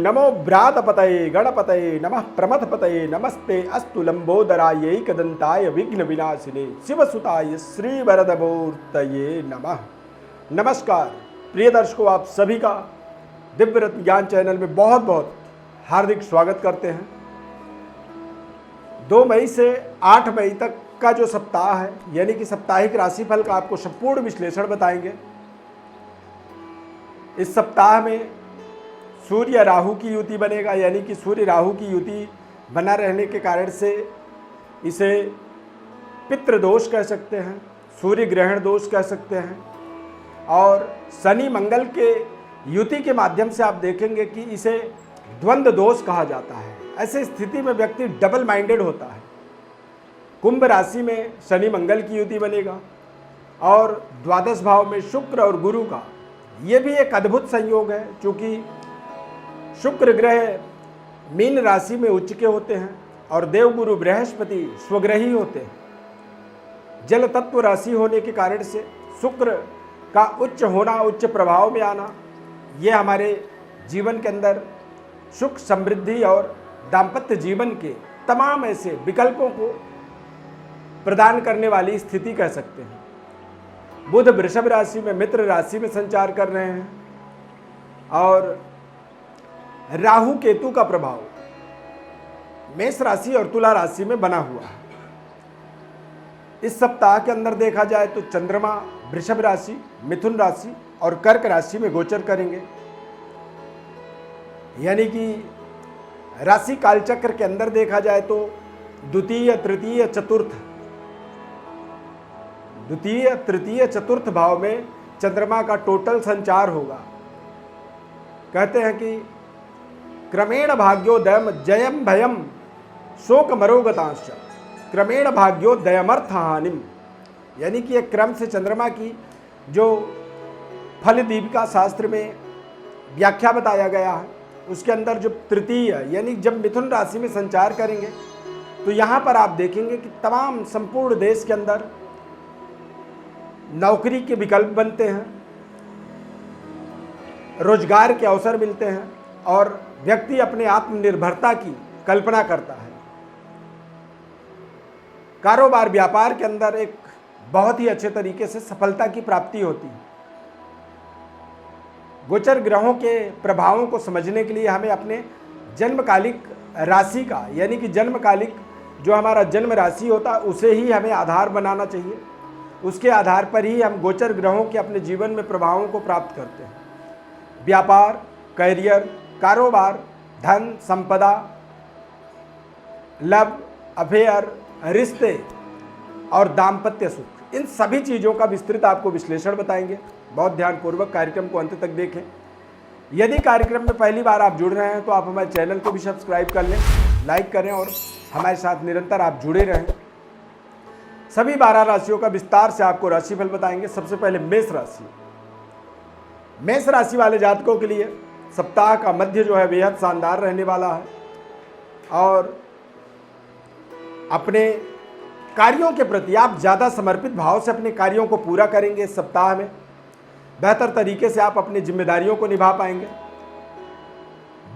नमो व्रातपतये गणपतये नमः प्रमथपतये नमस्ते अस्तु लंबोदरायै कदंताय विघ्न विनाशिने शिवसुताय श्रीवरदमूर्तये नमः। नमस्कार प्रिय दर्शकों, आप सभी का दिव्य रत्न ज्ञान चैनल में बहुत बहुत हार्दिक स्वागत करते हैं। 2 मई से 8 मई तक का जो सप्ताह है, यानी कि साप्ताहिक राशिफल का आपको संपूर्ण विश्लेषण बताएंगे। इस सप्ताह में सूर्य राहु की युति बनेगा, यानी कि सूर्य राहु की युति बना रहने के कारण से इसे पितृदोष कह सकते हैं, सूर्य ग्रहण दोष कह सकते हैं। और शनि मंगल के युति के माध्यम से आप देखेंगे कि इसे द्वंद्व दोष कहा जाता है। ऐसे स्थिति में व्यक्ति डबल माइंडेड होता है। कुंभ राशि में शनि मंगल की युति बनेगा और द्वादश भाव में शुक्र और गुरु का ये भी एक अद्भुत संयोग है, क्योंकि शुक्र ग्रह मीन राशि में उच्च के होते हैं और देवगुरु बृहस्पति स्वग्रही होते हैं। जल तत्व राशि होने के कारण से शुक्र का उच्च होना, उच्च प्रभाव में आना, ये हमारे जीवन के अंदर सुख समृद्धि और दाम्पत्य जीवन के तमाम ऐसे विकल्पों को प्रदान करने वाली स्थिति कह सकते हैं। बुध वृषभ राशि में मित्र राशि में संचार कर रहे हैं और राहु केतु का प्रभाव मेष राशि और तुला राशि में बना हुआ है। इस सप्ताह के अंदर देखा जाए तो चंद्रमा वृषभ राशि, मिथुन राशि और कर्क राशि में गोचर करेंगे, यानी कि राशि कालचक्र के अंदर देखा जाए तो द्वितीय तृतीय चतुर्थ भाव में चंद्रमा का टोटल संचार होगा। कहते हैं कि क्रमेण भाग्योदयम जयम भयम शोक मरोगतांश क्रमेण भाग्योदयमर्थ हानिम, यानी कि एक क्रम से चंद्रमा की जो फल दीपिका शास्त्र में व्याख्या बताया गया है, उसके अंदर जो तृतीय यानी जब मिथुन राशि में संचार करेंगे तो यहाँ पर आप देखेंगे कि तमाम संपूर्ण देश के अंदर नौकरी के विकल्प बनते हैं, रोजगार के अवसर मिलते हैं और व्यक्ति अपने आत्मनिर्भरता की कल्पना करता है। कारोबार व्यापार के अंदर एक बहुत ही अच्छे तरीके से सफलता की प्राप्ति होती है। गोचर ग्रहों के प्रभावों को समझने के लिए हमें अपने जन्मकालिक राशि का, यानी कि जन्मकालिक जो हमारा जन्म राशि होता है उसे ही हमें आधार बनाना चाहिए। उसके आधार पर ही हम गोचर ग्रहों के अपने जीवन में प्रभावों को प्राप्त करते हैं। व्यापार, कैरियर, कारोबार, धन, संपदा, लव, अफेयर, रिश्ते और दाम्पत्य सुख, इन सभी चीज़ों का विस्तृत आपको विश्लेषण बताएंगे। बहुत ध्यानपूर्वक कार्यक्रम को अंत तक देखें। यदि कार्यक्रम में पहली बार आप जुड़ रहे हैं तो आप हमारे चैनल को भी सब्सक्राइब कर लें, लाइक करें और हमारे साथ निरंतर आप जुड़े रहें। सभी 12 राशियों का विस्तार से आपको राशिफल बताएंगे। सबसे पहले मेष राशि। मेष राशि वाले जातकों के लिए सप्ताह का मध्य जो है बेहद शानदार रहने वाला है और अपने कार्यों के प्रति आप ज़्यादा समर्पित भाव से अपने कार्यों को पूरा करेंगे। इस सप्ताह में बेहतर तरीके से आप अपनी जिम्मेदारियों को निभा पाएंगे।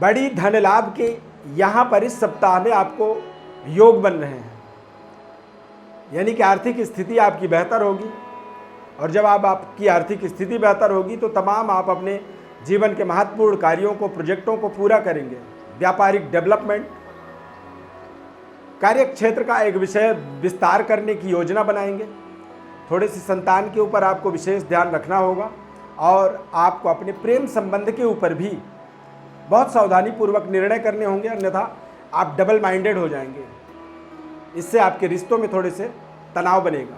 बड़ी धन लाभ के यहाँ पर इस सप्ताह में आपको योग बन रहे हैं, यानी कि आर्थिक स्थिति आपकी बेहतर होगी और जब आपकी आर्थिक स्थिति बेहतर होगी तो तमाम आप अपने जीवन के महत्वपूर्ण कार्यों को, प्रोजेक्टों को पूरा करेंगे। व्यापारिक डेवलपमेंट, कार्य क्षेत्र का एक विषय विस्तार करने की योजना बनाएंगे। थोड़े से संतान के ऊपर आपको विशेष ध्यान रखना होगा और आपको अपने प्रेम संबंध के ऊपर भी बहुत सावधानी पूर्वक निर्णय करने होंगे, अन्यथा आप डबल माइंडेड हो जाएंगे। इससे आपके रिश्तों में थोड़े से तनाव बनेगा।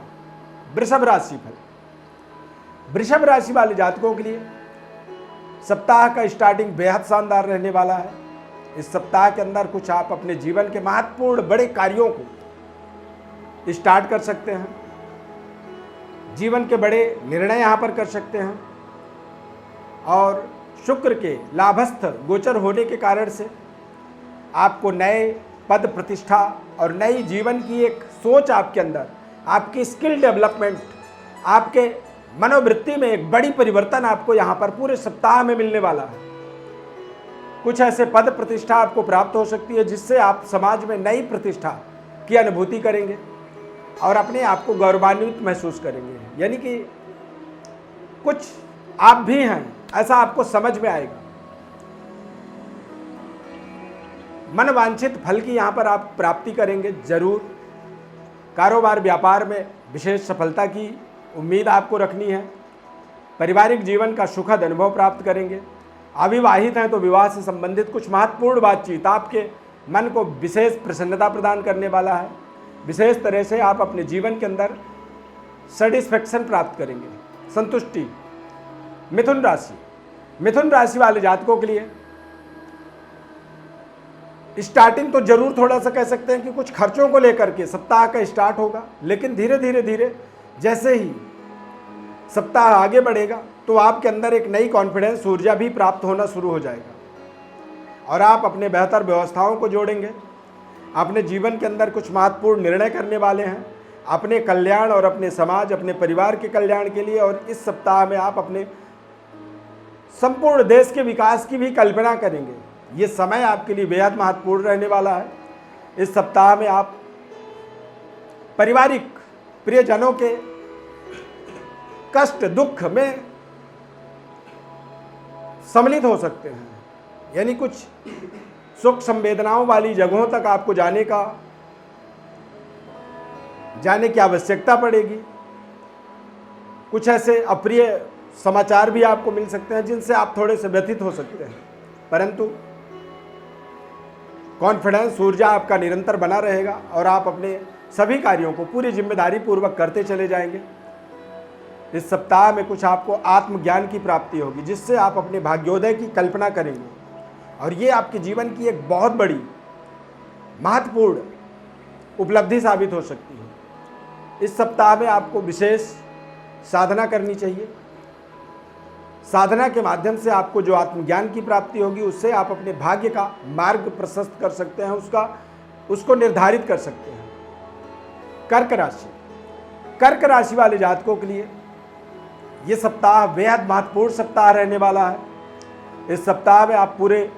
वृषभ राशि फल। वृषभ राशि वाले जातकों के लिए सप्ताह का स्टार्टिंग बेहद शानदार रहने वाला है। इस सप्ताह के अंदर कुछ आप अपने जीवन के महत्वपूर्ण बड़े कार्यों को स्टार्ट कर सकते हैं। जीवन के बड़े निर्णय यहाँ पर कर सकते हैं और शुक्र के लाभस्थ गोचर होने के कारण से आपको नए पद प्रतिष्ठा और नई जीवन की एक सोच आपके अंदर, आपकी स्किल डेवलपमेंट, आपके मनोवृत्ति में एक बड़ी परिवर्तन आपको यहाँ पर पूरे सप्ताह में मिलने वाला है। कुछ ऐसे पद प्रतिष्ठा आपको प्राप्त हो सकती है जिससे आप समाज में नई प्रतिष्ठा की अनुभूति करेंगे और अपने आप को गौरवान्वित महसूस करेंगे। यानी कि कुछ आप भी हैं ऐसा आपको समझ में आएगा। मन वांछित फल की यहाँ पर आप प्राप्ति करेंगे जरूर। कारोबार व्यापार में विशेष सफलता की उम्मीद आपको रखनी है। पारिवारिक जीवन का सुखद अनुभव प्राप्त करेंगे। अविवाहित हैं तो विवाह से संबंधित कुछ महत्वपूर्ण बातचीत आपके मन को विशेष प्रसन्नता प्रदान करने वाला है। विशेष तरह से आप अपने जीवन के अंदर सेटिस्फैक्शन प्राप्त करेंगे, संतुष्टि। मिथुन राशि वाले जातकों के लिए स्टार्टिंग तो जरूर थोड़ा सा कह सकते हैं कि कुछ खर्चों को लेकर के सप्ताह का स्टार्ट होगा, लेकिन धीरे धीरे जैसे ही सप्ताह आगे बढ़ेगा तो आपके अंदर एक नई कॉन्फिडेंस ऊर्जा भी प्राप्त होना शुरू हो जाएगा और आप अपने बेहतर व्यवस्थाओं को जोड़ेंगे। अपने जीवन के अंदर कुछ महत्वपूर्ण निर्णय करने वाले हैं अपने कल्याण और अपने समाज, अपने परिवार के कल्याण के लिए। और इस सप्ताह में आप अपने संपूर्ण देश के विकास की भी कल्पना करेंगे। ये समय आपके लिए बेहद महत्वपूर्ण रहने वाला है। इस सप्ताह में आप पारिवारिक प्रियजनों के कष्ट दुख में सम्मिलित हो सकते हैं, यानी कुछ सुख संवेदनाओं वाली जगहों तक आपको जाने की आवश्यकता पड़ेगी। कुछ ऐसे अप्रिय समाचार भी आपको मिल सकते हैं जिनसे आप थोड़े से व्यथित हो सकते हैं, परंतु कॉन्फिडेंस ऊर्जा आपका निरंतर बना रहेगा और आप अपने सभी कार्यों को पूरी जिम्मेदारी पूर्वक करते चले जाएंगे। इस सप्ताह में कुछ आपको आत्मज्ञान की प्राप्ति होगी जिससे आप अपने भाग्योदय की कल्पना करेंगे और ये आपके जीवन की एक बहुत बड़ी महत्वपूर्ण उपलब्धि साबित हो सकती है। इस सप्ताह में आपको विशेष साधना करनी चाहिए। साधना के माध्यम से आपको जो आत्मज्ञान की प्राप्ति होगी उससे आप अपने भाग्य का मार्ग प्रशस्त कर सकते हैं, उसको निर्धारित कर सकते हैं। कर्क राशि वाले जातकों के लिए ये सप्ताह बेहद महत्वपूर्ण सप्ताह रहने वाला है। इस सप्ताह में आप पूरे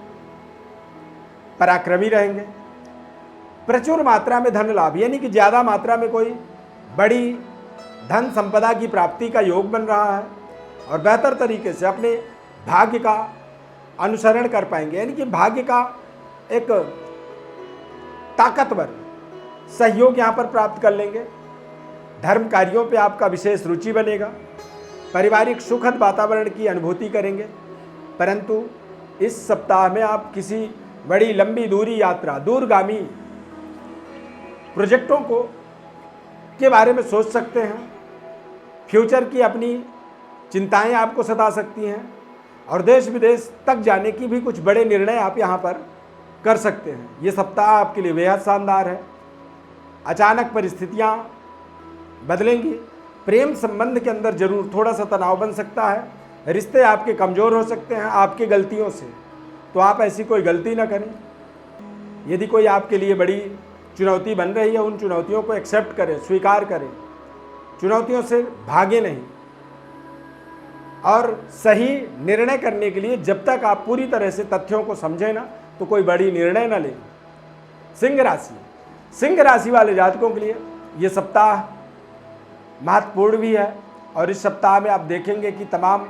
पराक्रमी रहेंगे। प्रचुर मात्रा में धन लाभ, यानी कि ज़्यादा मात्रा में कोई बड़ी धन संपदा की प्राप्ति का योग बन रहा है और बेहतर तरीके से अपने भाग्य का अनुसरण कर पाएंगे, यानी कि भाग्य का एक ताकतवर सहयोग यहाँ पर प्राप्त कर लेंगे। धर्म कार्यों पे आपका विशेष रुचि बनेगा। पारिवारिक सुखद वातावरण की अनुभूति करेंगे, परंतु इस सप्ताह में आप किसी बड़ी लंबी दूरी यात्रा, दूरगामी प्रोजेक्टों के बारे में सोच सकते हैं। फ्यूचर की अपनी चिंताएं आपको सता सकती हैं और देश विदेश तक जाने की भी कुछ बड़े निर्णय आप यहाँ पर कर सकते हैं। ये सप्ताह आपके लिए बेहद शानदार है। अचानक परिस्थितियाँ बदलेंगी। प्रेम संबंध के अंदर जरूर थोड़ा सा तनाव बन सकता है। रिश्ते आपके कमज़ोर हो सकते हैं आपकी गलतियों से, तो आप ऐसी कोई गलती ना करें। यदि कोई आपके लिए बड़ी चुनौती बन रही है, उन चुनौतियों को एक्सेप्ट करें, स्वीकार करें। चुनौतियों से भागे नहीं और सही निर्णय करने के लिए जब तक आप पूरी तरह से तथ्यों को समझें ना, तो कोई बड़ी निर्णय ना लें। सिंह राशि वाले जातकों के लिए ये सप्ताह महत्वपूर्ण भी है और इस सप्ताह में आप देखेंगे कि तमाम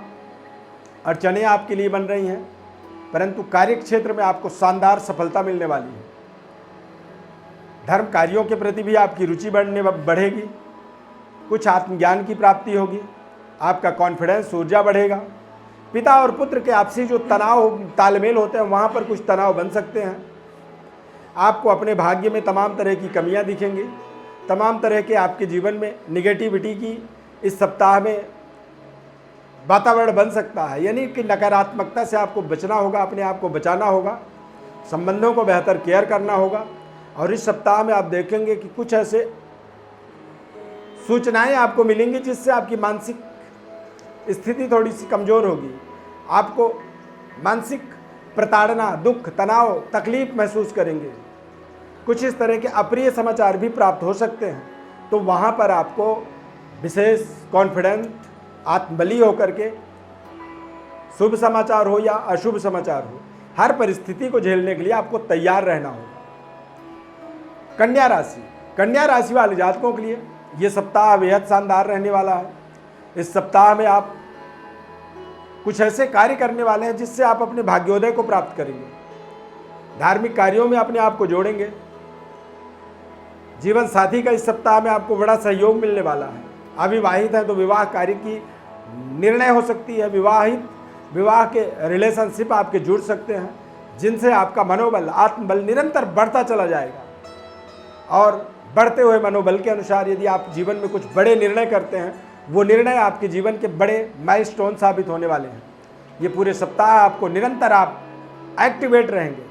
अड़चनें आपके लिए बन रही हैं, परंतु कार्य क्षेत्र में आपको शानदार सफलता मिलने वाली है। धर्म कार्यों के प्रति भी आपकी रुचि बढ़ेगी। कुछ आत्मज्ञान की प्राप्ति होगी। आपका कॉन्फिडेंस ऊर्जा बढ़ेगा। पिता और पुत्र के आपसी जो तनाव तालमेल होते हैं वहाँ पर कुछ तनाव बन सकते हैं। आपको अपने भाग्य में तमाम तरह की कमियाँ दिखेंगी। तमाम तरह के आपके जीवन में निगेटिविटी की इस सप्ताह में वातावरण बन सकता है, यानी कि नकारात्मकता से आपको बचना होगा, अपने आप को बचाना होगा, संबंधों को बेहतर केयर करना होगा। और इस सप्ताह में आप देखेंगे कि कुछ ऐसे सूचनाएं आपको मिलेंगी जिससे आपकी मानसिक स्थिति थोड़ी सी कमज़ोर होगी। आपको मानसिक प्रताड़ना, दुख, तनाव, तकलीफ महसूस करेंगे। कुछ इस तरह के अप्रिय समाचार भी प्राप्त हो सकते हैं, तो वहाँ पर आपको विशेष कॉन्फिडेंट, आत्मबली होकर के शुभ समाचार हो या अशुभ समाचार हो, हर परिस्थिति को झेलने के लिए आपको तैयार रहना होगा। कन्या राशि, कन्या राशि वाले जातकों के लिए ये सप्ताह बेहद शानदार रहने वाला है। इस सप्ताह में आप कुछ ऐसे कार्य करने वाले हैं जिससे आप अपने भाग्योदय को प्राप्त करेंगे। धार्मिक कार्यों में अपने आप को जोड़ेंगे। जीवन साथी का इस सप्ताह में आपको बड़ा सहयोग मिलने वाला है। अविवाहित है तो विवाह कार्य की निर्णय हो सकती है। विवाह के रिलेशनशिप आपके जुड़ सकते हैं, जिनसे आपका मनोबल, आत्मबल निरंतर बढ़ता चला जाएगा। और बढ़ते हुए मनोबल के अनुसार यदि आप जीवन में कुछ बड़े निर्णय करते हैं, वो निर्णय आपके जीवन के बड़े माइलस्टोन साबित होने वाले हैं। ये पूरे सप्ताह आपको निरंतर आप एक्टिवेट रहेंगे,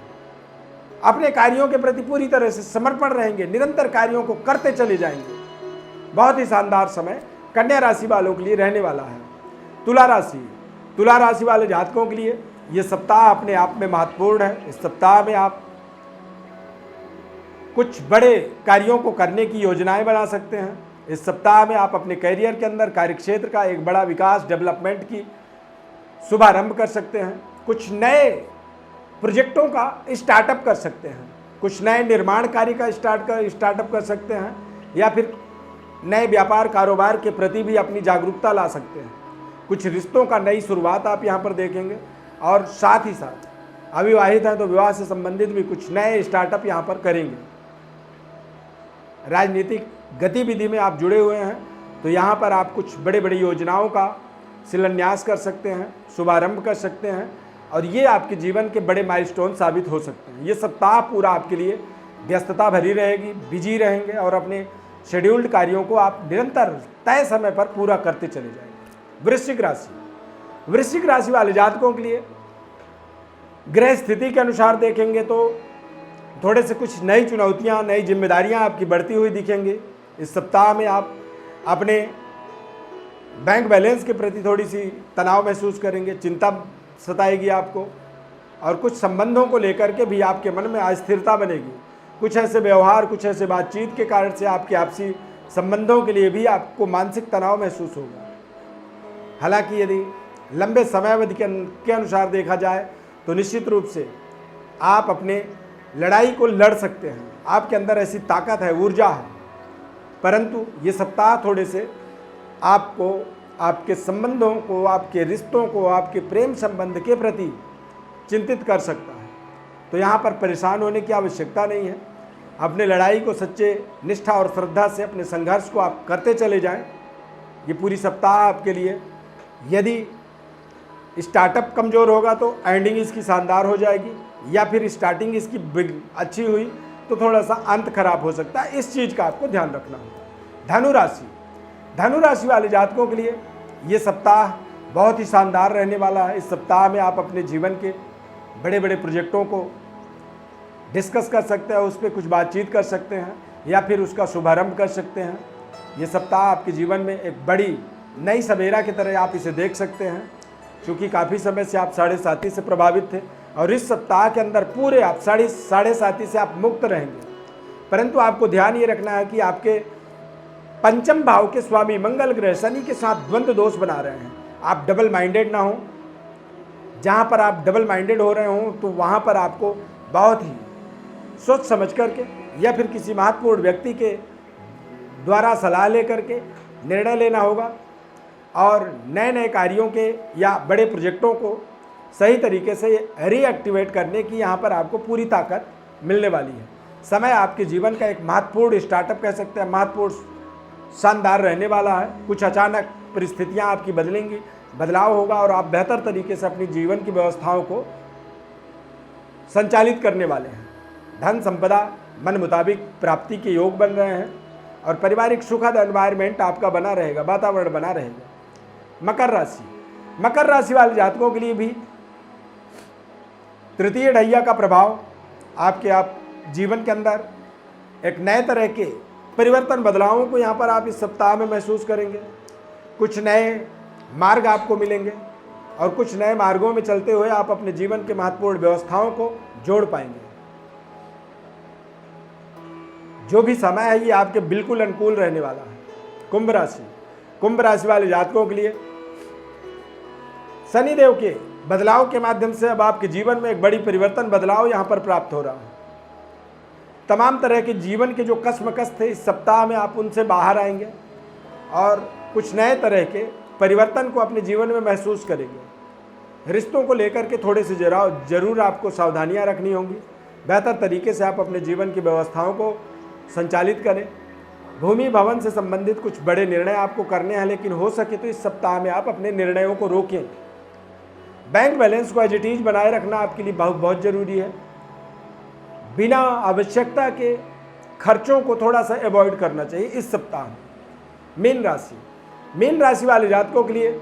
अपने कार्यों के प्रति पूरी तरह से समर्पण रहेंगे, निरंतर कार्यों को करते चले जाएंगे। बहुत ही शानदार समय कन्या राशि वालों के लिए रहने वाला है। तुला राशि, तुला राशि वाले जातकों के लिए ये सप्ताह अपने आप में महत्वपूर्ण है। इस सप्ताह में आप कुछ बड़े कार्यों को करने की योजनाएं बना सकते हैं। इस सप्ताह में आप अपने करियर के अंदर कार्यक्षेत्र का एक बड़ा विकास, डेवलपमेंट की शुभारंभ कर सकते हैं। कुछ नए प्रोजेक्टों का स्टार्टअप कर सकते हैं। कुछ नए निर्माण कार्य का स्टार्टअप कर सकते हैं, या फिर नए व्यापार कारोबार के प्रति भी अपनी जागरूकता ला सकते हैं। कुछ रिश्तों का नई शुरुआत आप यहाँ पर देखेंगे। और साथ ही साथ अविवाहित हैं तो विवाह से संबंधित भी कुछ नए स्टार्टअप यहाँ पर करेंगे। राजनीतिक गतिविधि में आप जुड़े हुए हैं तो यहाँ पर आप कुछ बड़े बड़ी योजनाओं का शिलान्यास कर सकते हैं, शुभारंभ कर सकते हैं, और ये आपके जीवन के बड़े माइलस्टोन साबित हो सकते हैं। ये सप्ताह पूरा आपके लिए व्यस्तता भरी रहेगी, बिजी रहेंगे, और अपने शेड्यूल्ड कार्यों को आप निरंतर तय समय पर पूरा करते चले जाएंगे। वृश्चिक राशि, वृश्चिक राशि वाले जातकों के लिए ग्रह स्थिति के अनुसार देखेंगे तो थोड़े से कुछ नई चुनौतियां, नई जिम्मेदारियां आपकी बढ़ती हुई दिखेंगी। इस सप्ताह में आप अपने बैंक बैलेंस के प्रति थोड़ी सी तनाव महसूस करेंगे, चिंता सताएगी आपको, और कुछ संबंधों को लेकर के भी आपके मन में अस्थिरता बनेगी। कुछ ऐसे व्यवहार, कुछ ऐसे बातचीत के कारण से आपके आपसी संबंधों के लिए भी आपको मानसिक तनाव महसूस होगा। हालांकि यदि लंबे समयावधि के अनुसार देखा जाए तो निश्चित रूप से आप अपने लड़ाई को लड़ सकते हैं। आपके अंदर ऐसी ताकत है, ऊर्जा है, परंतु ये सप्ताह थोड़े से आपको आपके संबंधों को, आपके रिश्तों को, आपके प्रेम संबंध के प्रति चिंतित कर सकता है। तो यहाँ पर परेशान होने की आवश्यकता नहीं है। अपने लड़ाई को सच्चे निष्ठा और श्रद्धा से, अपने संघर्ष को आप करते चले जाएं। ये पूरी सप्ताह आपके लिए, यदि स्टार्टअप कमज़ोर होगा तो एंडिंग इसकी शानदार हो जाएगी, या फिर स्टार्टिंग इसकी अच्छी हुई तो थोड़ा सा अंत खराब हो सकता है। इस चीज़ का आपको ध्यान रखना होगा। धनु राशि, धनु राशि वाले जातकों के लिए ये सप्ताह बहुत ही शानदार रहने वाला है। इस सप्ताह में आप अपने जीवन के बड़े बड़े प्रोजेक्टों को डिस्कस कर सकते हैं, उस पर कुछ बातचीत कर सकते हैं, या फिर उसका शुभारंभ कर सकते हैं। ये सप्ताह आपके जीवन में एक बड़ी नई सवेरा की तरह आप इसे देख सकते हैं, क्योंकि काफ़ी समय से आप साढ़े साथी से प्रभावित थे, और इस सप्ताह के अंदर पूरे आप साढ़े साथी से आप मुक्त रहेंगे। परंतु आपको ध्यान ये रखना है कि आपके पंचम भाव के स्वामी मंगल ग्रह शनि के साथ द्वंद्व दोष बना रहे हैं। आप डबल माइंडेड ना हो। जहाँ पर आप डबल माइंडेड हो रहे हो तो वहाँ पर आपको बहुत ही सोच समझ करके, या फिर किसी महत्वपूर्ण व्यक्ति के द्वारा सलाह लेकर के निर्णय लेना होगा, और नए नए कार्यों के या बड़े प्रोजेक्टों को सही तरीके से रीएक्टिवेट करने की यहाँ पर आपको पूरी ताकत मिलने वाली है। समय आपके जीवन का एक महत्वपूर्ण स्टार्टअप कह सकते हैं, महत्वपूर्ण शानदार रहने वाला है। कुछ अचानक परिस्थितियाँ आपकी बदलेंगी, बदलाव होगा, और आप बेहतर तरीके से अपनी जीवन की व्यवस्थाओं को संचालित करने वाले हैं। धन संपदा मन मुताबिक प्राप्ति के योग बन रहे हैं, और पारिवारिक सुखद एनवायरनमेंट आपका बना रहेगा, वातावरण बना रहेगा। मकर राशि, मकर राशि वाले जातकों के लिए भी तृतीय ढैया का प्रभाव आपके जीवन के अंदर एक नए तरह के परिवर्तन, बदलावों को यहाँ पर आप इस सप्ताह में महसूस करेंगे। कुछ नए मार्ग आपको मिलेंगे, और कुछ नए मार्गों में चलते हुए आप अपने जीवन के महत्वपूर्ण व्यवस्थाओं को जोड़ पाएंगे। जो भी समय है ये आपके बिल्कुल अनुकूल रहने वाला है। कुंभ राशि, कुंभ राशि वाले जातकों के लिए शनिदेव के बदलाव के माध्यम से अब आपके जीवन में एक बड़ी परिवर्तन बदलाव यहाँ पर प्राप्त हो रहा है। तमाम तरह के जीवन के जो कश्मकश थे इस सप्ताह में आप उनसे बाहर आएंगे और कुछ नए तरह के परिवर्तन को अपने जीवन में महसूस करेंगे। रिश्तों को लेकर के थोड़े से जरूर आपको सावधानियां रखनी होंगी। बेहतर तरीके से आप अपने जीवन की व्यवस्थाओं को संचालित करें। भूमि भवन से संबंधित कुछ बड़े निर्णय आपको करने हैं, लेकिन हो सके तो इस सप्ताह में आप अपने निर्णयों को रोकें। बैंक बैलेंस को एज इट इज बनाए रखना आपके लिए बहुत जरूरी है। बिना आवश्यकता के खर्चों को थोड़ा सा अवॉइड करना चाहिए इस सप्ताह में। मीन राशि वाले जातकों के लिए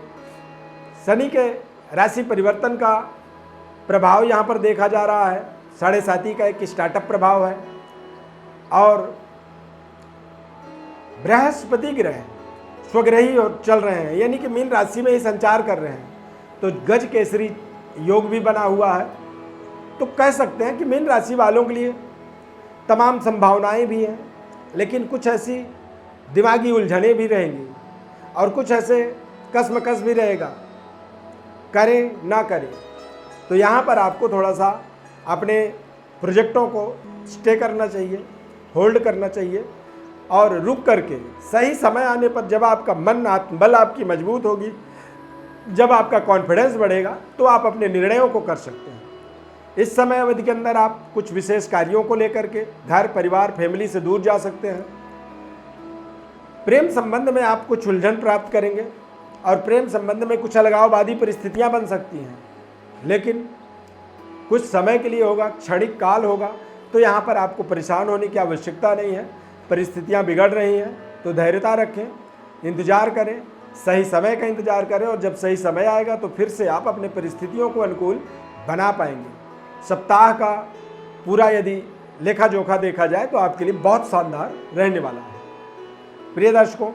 शनि के राशि परिवर्तन का प्रभाव यहाँ पर देखा जा रहा है। 7.5 का एक स्टार्टअप प्रभाव है और बृहस्पति ग्रह स्वग्रही और चल रहे हैं, यानी कि मीन राशि में ही संचार कर रहे हैं, तो गज केसरी योग भी बना हुआ है। तो कह सकते हैं कि मीन राशि वालों के लिए तमाम संभावनाएं भी हैं, लेकिन कुछ ऐसी दिमागी उलझनें भी रहेंगी और कुछ ऐसे कश्मकश भी रहेगा, करें ना करें। तो यहाँ पर आपको थोड़ा सा अपने प्रोजेक्टों को स्टे करना चाहिए, होल्ड करना चाहिए और रुक करके सही समय आने पर जब आपका मन आत्मबल आपकी मजबूत होगी, जब आपका कॉन्फिडेंस बढ़ेगा, तो आप अपने निर्णयों को कर सकते हैं। इस समय अवधि के अंदर आप कुछ विशेष कार्यों को लेकर के घर परिवार फैमिली से दूर जा सकते हैं। प्रेम संबंध में आप कुछ उलझन प्राप्त करेंगे और प्रेम संबंध में कुछ अलगाववादी परिस्थितियां बन सकती हैं, लेकिन कुछ समय के लिए होगा, क्षणिक काल होगा। तो यहाँ पर आपको परेशान होने की आवश्यकता नहीं है। परिस्थितियाँ बिगड़ रही हैं तो धैर्यता रखें, इंतजार करें, सही समय का इंतजार करें और जब सही समय आएगा तो फिर से आप अपने परिस्थितियों को अनुकूल बना पाएंगे। सप्ताह का पूरा यदि लेखा जोखा देखा जाए तो आपके लिए बहुत शानदार रहने वाला है। प्रिय दर्शकों,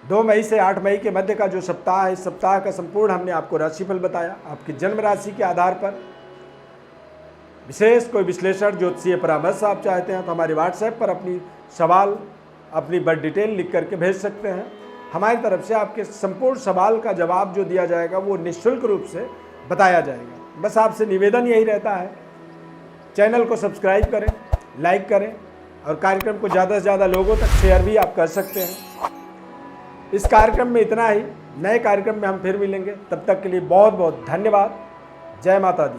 2 मई से 8 मई के मध्य का जो सप्ताह है, इस सप्ताह का संपूर्ण हमने आपको राशिफल बताया। आपकी जन्म राशि के आधार पर विशेष कोई विश्लेषण ज्योतिषीय परामर्श आप चाहते हैं तो हमारे व्हाट्सएप पर अपनी सवाल, अपनी बर्थ डिटेल लिख करके भेज सकते हैं। हमारी तरफ से आपके संपूर्ण सवाल का जवाब जो दिया जाएगा वो निःशुल्क रूप से बताया जाएगा। बस आपसे निवेदन यही रहता है, चैनल को सब्सक्राइब करें, लाइक करें और कार्यक्रम को ज़्यादा से ज़्यादा लोगों तक शेयर भी आप कर सकते हैं। इस कार्यक्रम में इतना ही। नए कार्यक्रम में हम फिर मिलेंगे, तब तक के लिए बहुत बहुत धन्यवाद। जय माता दी।